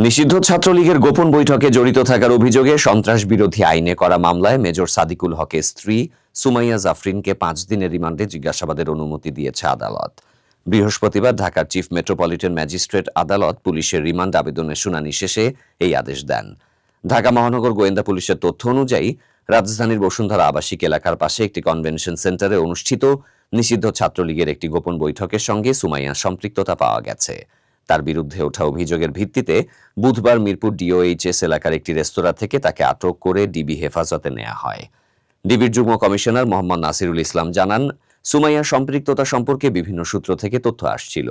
নিষিদ্ধ ছাত্রলীগের গোপন বৈঠকে জড়িত থাকার অভিযোগে সন্ত্রাস বিরোধী আইনে করা মামলায় মেজর সাদিকুল হকের স্ত্রী সুমাইয়া জাফরিনকে 5 দিনের রিমান্ডে জিজ্ঞাসাবাদের অনুমতি দিয়েছে আদালত। বৃহস্পতিবার ঢাকার চিফ মেট্রোপলিটন ম্যাজিস্ট্রেট আদালত পুলিশের রিমান্ড আবেদনের শুনানি শেষে এই আদেশ দেন। ঢাকা মহানগর গোয়েন্দা পুলিশের তথ্য অনুযায়ী রাজধানীর বসুন্ধরা আবাসিক এলাকার পাশে একটি কনভেনশন সেন্টারে অনুষ্ঠিত নিষিদ্ধ ছাত্রলীগের একটি গোপন বৈঠকের সঙ্গে সুমাইয়ার সম্পৃক্ততা পাওয়া গেছে। তার বিরুদ্ধে ওঠা অভিযোগের ভিত্তিতে বুধবার মিরপুর ডিওএইচএস এলাকার একটি রেস্তোরাঁ থেকে তাকে আটক করে ডিবি হেফাজতে নেওয়া হয়। ডিবির যুগ্ম কমিশনার মোহাম্মদ নাসিরুল ইসলাম জানান, সুমাইয়ার সম্পৃক্ততা সম্পর্কে বিভিন্ন সূত্র থেকে তথ্য আসছিল।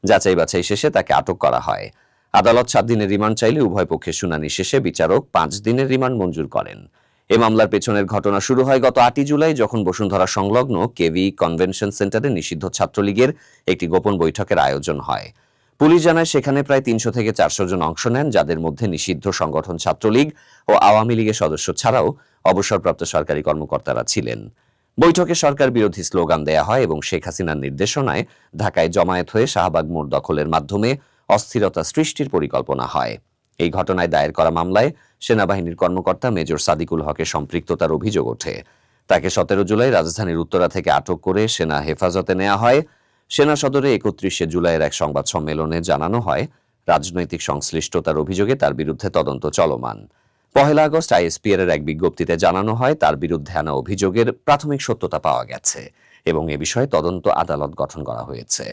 যাচাই বাছাই শেষে তাকে আটক করা হয়। আদালত 7 দিনের রিমান্ড চাইলে উভয় পক্ষের শুনানি শেষে বিচারক 5 দিনের রিমান্ড মঞ্জুর করেন। এ মামলার পেছনের ঘটনা শুরু হয় গত 8 জুলাই, যখন বসুন্ধরা সংলগ্ন কেভি কনভেনশন সেন্টারে নিষিদ্ধ ছাত্রলীগের একটি গোপন বৈঠকের আয়োজন হয়। পুলিশ জানায় সেখানে প্রায় 300 থেকে 400 জন অংশ নেন, যাদের মধ্যে নিষিদ্ধ সংগঠন ছাত্রলীগ ও আওয়ামী লীগের সদস্য ছাড়াও অবসরপ্রাপ্ত সরকারি কর্মকর্তারা ছিলেন। বৈঠকে সরকার বিরোধী স্লোগান দেয়া হয় এবং শেখ হাসিনার নির্দেশনায় ঢাকায় জমায়েত হয়ে শাহবাগ মোড় দখলের মাধ্যমে অস্থিরতা সৃষ্টির পরিকল্পনা হয়। এই ঘটনায় দায়ের করা মামলায় সেনাবাহিনীর কর্মকর্তা মেজর সাদিকুল হকের সম্পৃক্ততার অভিযোগ ওঠে। তাকে 17 জুলাই রাজধানীর উত্তরা থেকে আটক করে সেনা হেফাজতে নেওয়া হয়। সেনা সদরে 31 জুলাইয়ের এক সংবাদ সম্মেলনে জানানো হয়, রাজনৈতিক সংশ্লিষ্টতার অভিযোগে তার বিরুদ্ধে তদন্ত চলমান। 1 আগস্ট আইএসপিআর এর এক বিজ্ঞপ্তিতে জানানো হয়, তার বিরুদ্ধে আনা অভিযোগের প্রাথমিক সত্যতা পাওয়া গেছে এবং এ বিষয়ে তদন্ত আদালত গঠন করা হয়েছে।